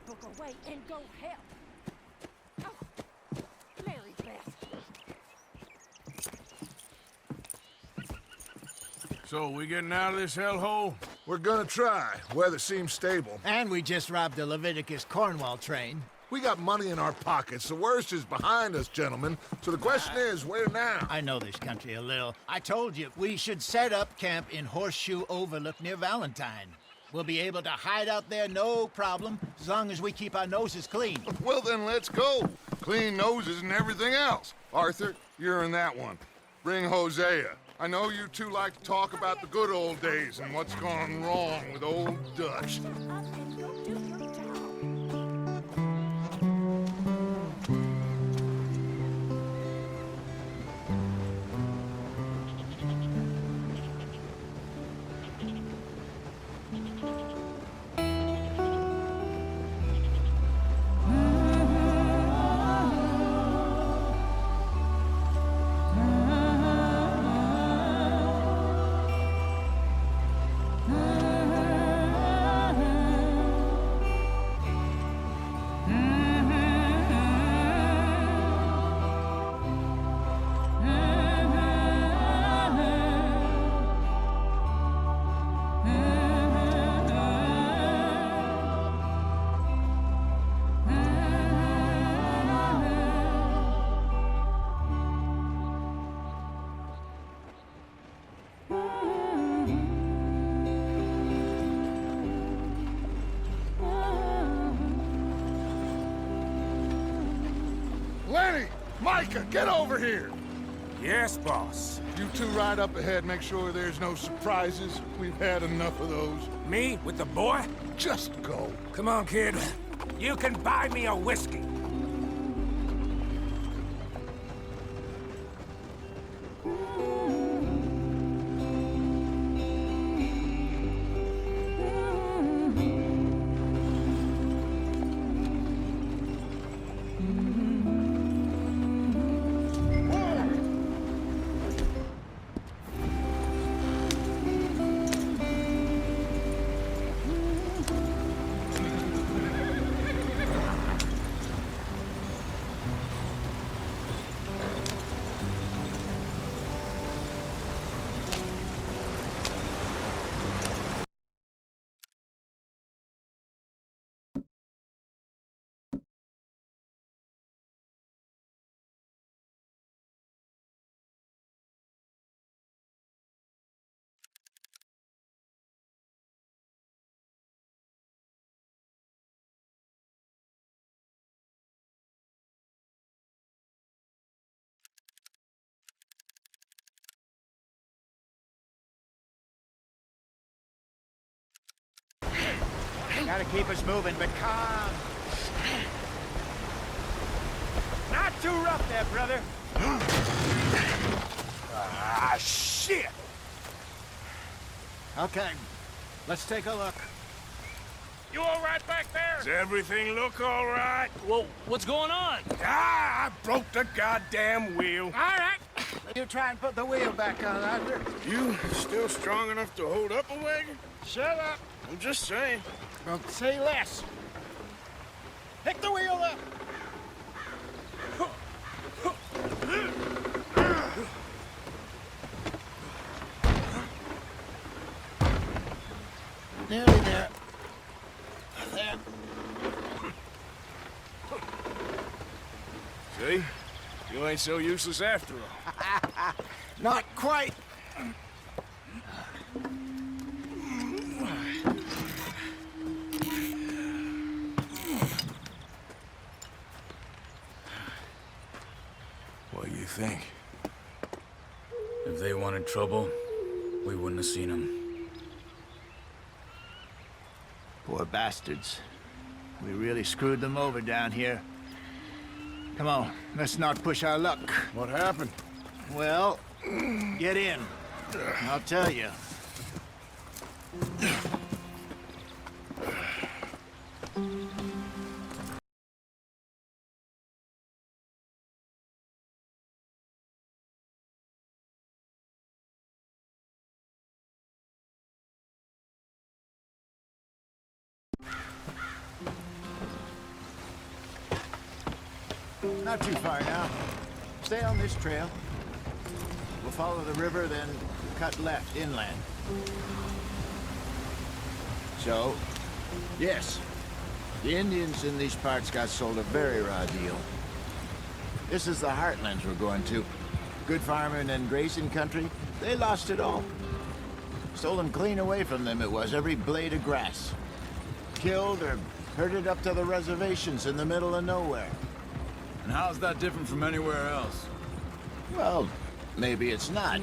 book away and go help. Oh, Mary Beth. So, we getting out of this hellhole? We're gonna try. Weather seems stable. And we just robbed the Leviticus Cornwall train. We got money in our pockets. The worst is behind us, gentlemen. So the question is, where now? I know this country a little. I told you, we should set up camp in Horseshoe Overlook near Valentine. We'll be able to hide out there, no problem, as long as we keep our noses clean. Well, then let's go. Clean noses and everything else. Arthur, you're in that one. Bring Hosea. I know you two like to talk about the good old days and what's gone wrong with old Dutch. Up and go do your job. Lenny! Micah, get over here! Yes, boss. You two ride up ahead, make sure there's no surprises. We've had enough of those. Me? With the boy? Just go. Come on, kid. You can buy me a whiskey. Gotta keep us moving, but calm. Not too rough there, brother. Ah, shit! Okay, let's take a look. You all right back there? Does everything look all right? Well, what's going on? Ah, I broke the goddamn wheel. All right. You try and put the wheel back on, Arthur. You still strong enough to hold up a wagon? Shut up. I'm just saying. Well, say less. Pick the wheel up. Nearly there. There. See? You ain't so useless after all. Not quite. What do you think? If they wanted trouble, we wouldn't have seen them. Poor bastards. We really screwed them over down here. Come on, let's not push our luck. What happened? Well, get in. I'll tell you. Not too far now. Stay on this trail. We'll follow the river, then cut left inland. So, yes, the Indians in these parts got sold a very raw deal. This is the heartlands we're going to. Good farming and grazing country, they lost it all. Stolen clean away from them it was, every blade of grass. Killed or herded up to the reservations in the middle of nowhere. And how's that different from anywhere else? Well, maybe it's not.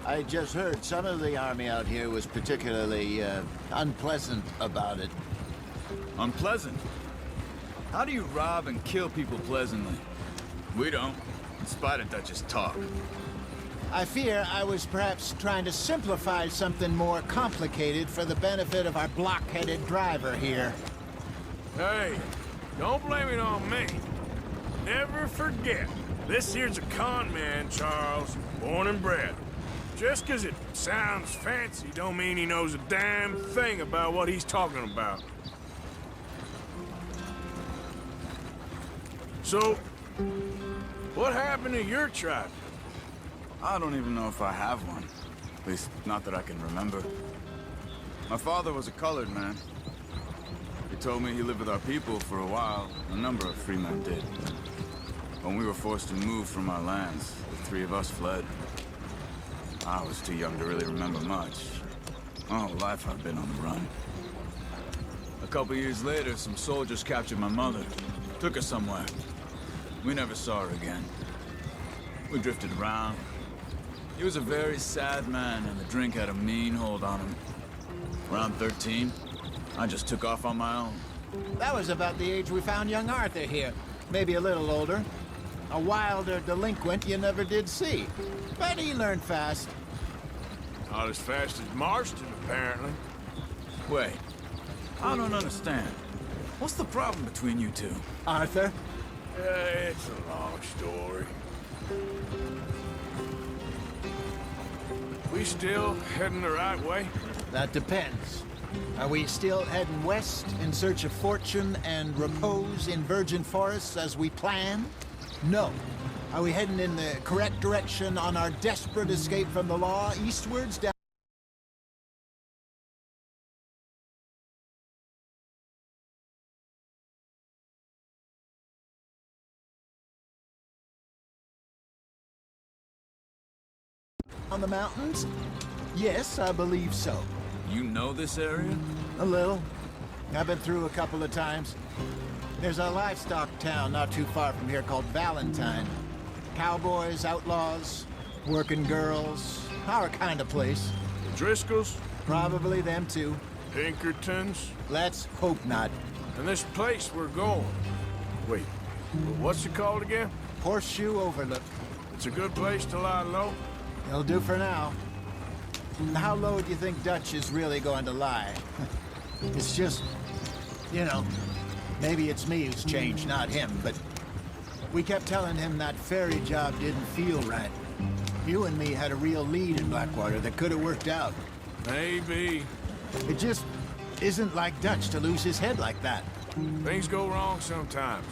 I just heard some of the army out here was particularly, unpleasant about it. Unpleasant? How do you rob and kill people pleasantly? We don't, in spite of Dutch's talk. I fear I was perhaps trying to simplify something more complicated for the benefit of our block-headed driver here. Hey, don't blame it on me. Never forget, this here's a con man, Charles, born and bred. Just 'cause it sounds fancy don't mean he knows a damn thing about what he's talking about. So, what happened to your tribe? I don't even know if I have one. At least, not that I can remember. My father was a colored man. He told me he lived with our people for a while. A number of free men did. When we were forced to move from our lands, the three of us fled. I was too young to really remember much. My whole life I've been on the run. A couple years later, some soldiers captured my mother. Took her somewhere. We never saw her again. We drifted around. He was a very sad man, and the drink had a mean hold on him. Around 13, I just took off on my own. That was about the age we found young Arthur here. Maybe a little older. A wilder delinquent you never did see. But he learned fast. Not as fast as Marston, apparently. Wait, I don't understand. What's the problem between you two? Arthur? It's a long story. We still heading the right way? That depends. Are we still heading west in search of fortune and repose in virgin forests as we planned? No. Are we heading in the correct direction on our desperate escape from the law eastwards down on the mountains? Yes, I believe so. You know this area? A little. I've been through a couple of times. There's a livestock town not too far from here called Valentine. Cowboys, outlaws, working girls, our kind of place. The Driscolls? Probably them too. Pinkertons? Let's hope not. And this place we're going. Wait, what's it called again? Horseshoe Overlook. It's a good place to lie low? It'll do for now. How low do you think Dutch is really going to lie? It's just, you know, maybe it's me who's changed, not him, but we kept telling him that ferry job didn't feel right. You and me had a real lead in Blackwater that could have worked out. Maybe. It just isn't like Dutch to lose his head like that. Things go wrong sometimes.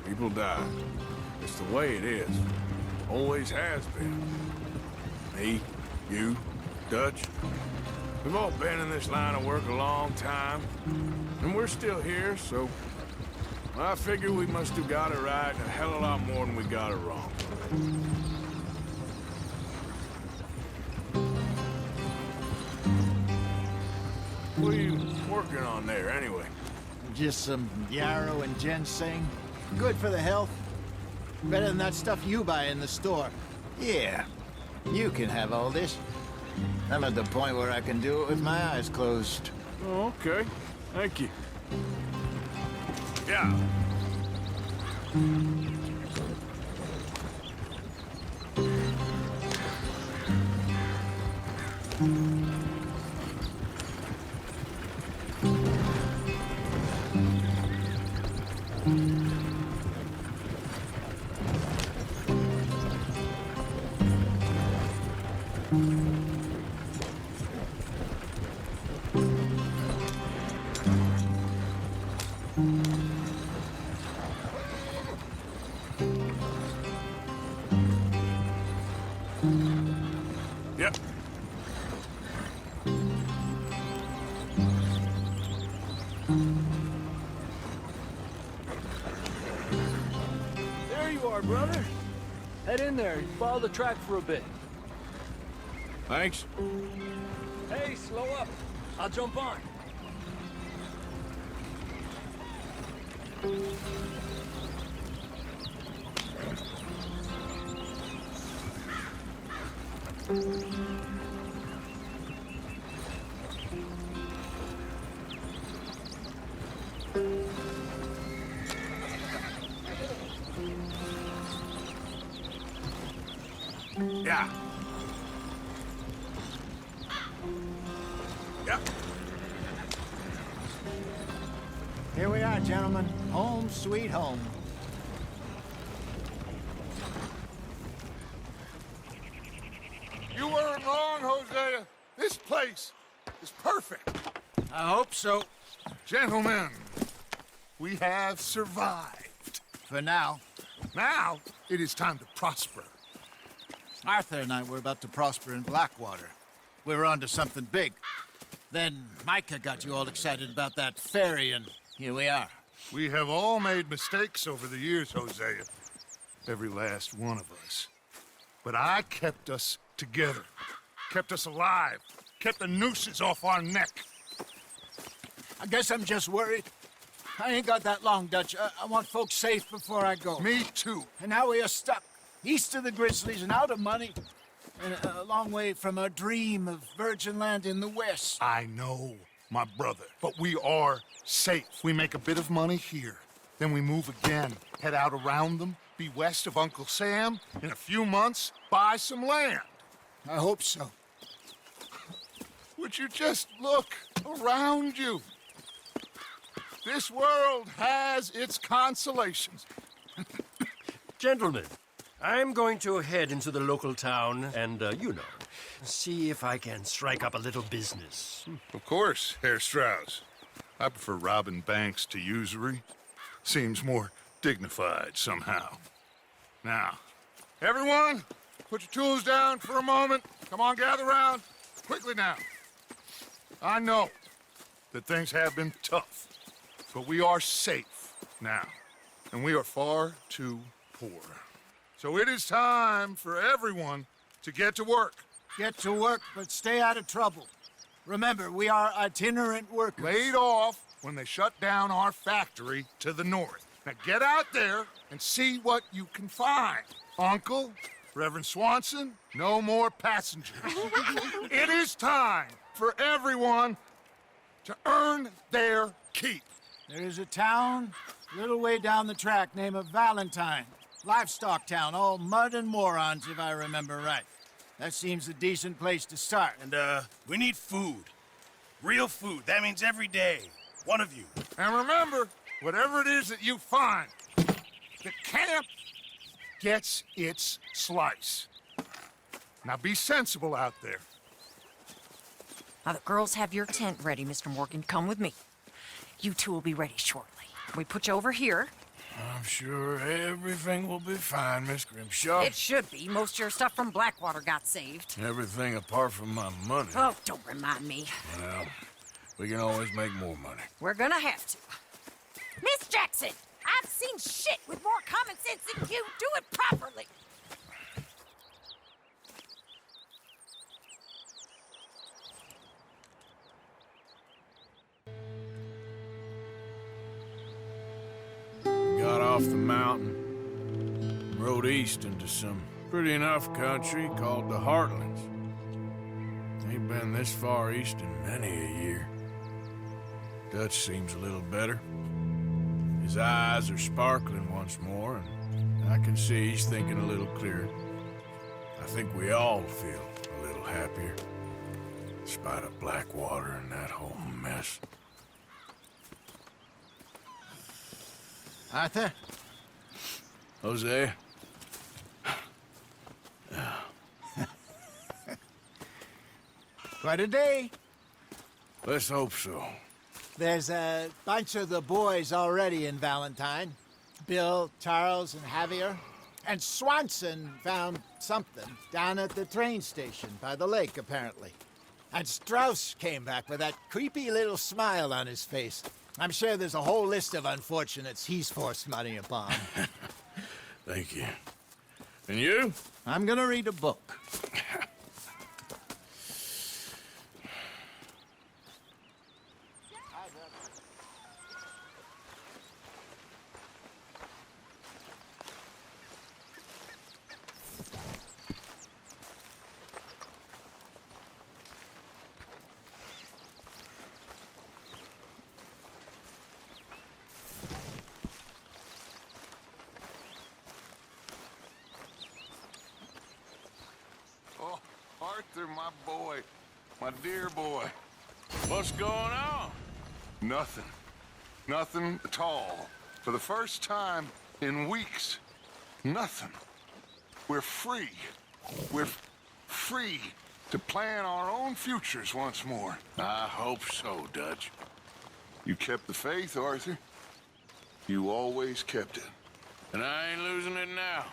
People die. It's the way it is. Always has been. Me, you, Dutch. We've all been in this line of work a long time. And we're still here, so I figure we must have got it right a hell of a lot more than we got it wrong. What are you working on there, anyway? Just some yarrow and ginseng. Good for the health. Better than that stuff you buy in the store. Yeah, you can have all this. I'm at the point where I can do it with my eyes closed. Oh, okay. Thank you. Yeah. There you are, brother. Head in there and follow the track for a bit. Thanks. Hey, slow up. I'll jump on. Yeah. Yeah. Here we are, gentlemen. Home sweet home. You weren't wrong, Hosea. This place is perfect. I hope so. Gentlemen, we have survived. For now. Now, it is time to prosper. Arthur and I were about to prosper in Blackwater. We were onto something big. Then Micah got you all excited about that ferry, and here we are. We have all made mistakes over the years, Hosea. Every last one of us. But I kept us together. Kept us alive. Kept the nooses off our neck. I guess I'm just worried. I ain't got that long, Dutch. I want folks safe before I go. Me too. And now we are stuck. East of the Grizzlies and out of money. And a long way from our dream of virgin land in the west. I know, my brother. But we are safe. We make a bit of money here. Then we move again. Head out around them. Be west of Uncle Sam. In a few months, buy some land. I hope so. Would you just look around you? This world has its consolations. Gentlemen, I'm going to head into the local town and, see if I can strike up a little business. Of course, Herr Strauss. I prefer robbing banks to usury. Seems more dignified somehow. Now, everyone, put your tools down for a moment. Come on, gather round. Quickly now. I know that things have been tough, but we are safe now, and we are far too poor. So it is time for everyone to get to work. Get to work, but stay out of trouble. Remember, we are itinerant workers. Laid off when they shut down our factory to the north. Now get out there and see what you can find. Uncle, Reverend Swanson, no more passengers. It is time for everyone to earn their keep. There is a town a little way down the track named Valentine. Livestock town, all mud and morons, if I remember right. That seems a decent place to start. And, we need food. Real food. That means every day. One of you. And remember, whatever it is that you find, the camp gets its slice. Now be sensible out there. Now the girls have your tent ready, Mr. Morgan. Come with me. You two will be ready shortly. We put you over here. I'm sure everything will be fine, Miss Grimshaw. It should be. Most of your stuff from Blackwater got saved. Everything apart from my money. Oh, don't remind me. Well, we can always make more money. We're gonna have to. Miss Jackson, I've seen shit with more common sense than you. Do it properly. Got off the mountain, rode east into some pretty enough country called the Heartlands. Ain't been this far east in many a year. Dutch seems a little better. His eyes are sparkling once more, and I can see he's thinking a little clearer. I think we all feel a little happier, in spite of Blackwater and that whole mess. Arthur? Hosea? Quite a day. Let's hope so. There's a bunch of the boys already in Valentine. Bill, Charles, and Javier. And Swanson found something down at the train station by the lake, apparently. And Strauss came back with that creepy little smile on his face. I'm sure there's a whole list of unfortunates he's forced money upon. Thank you. And you? I'm gonna read a book. Oh, Arthur, my boy. My dear boy. What's going on? Nothing. Nothing at all. For the first time in weeks. Nothing. We're free. We're free to plan our own futures once more. I hope so, Dutch. You kept the faith, Arthur. You always kept it. And I ain't losing it now.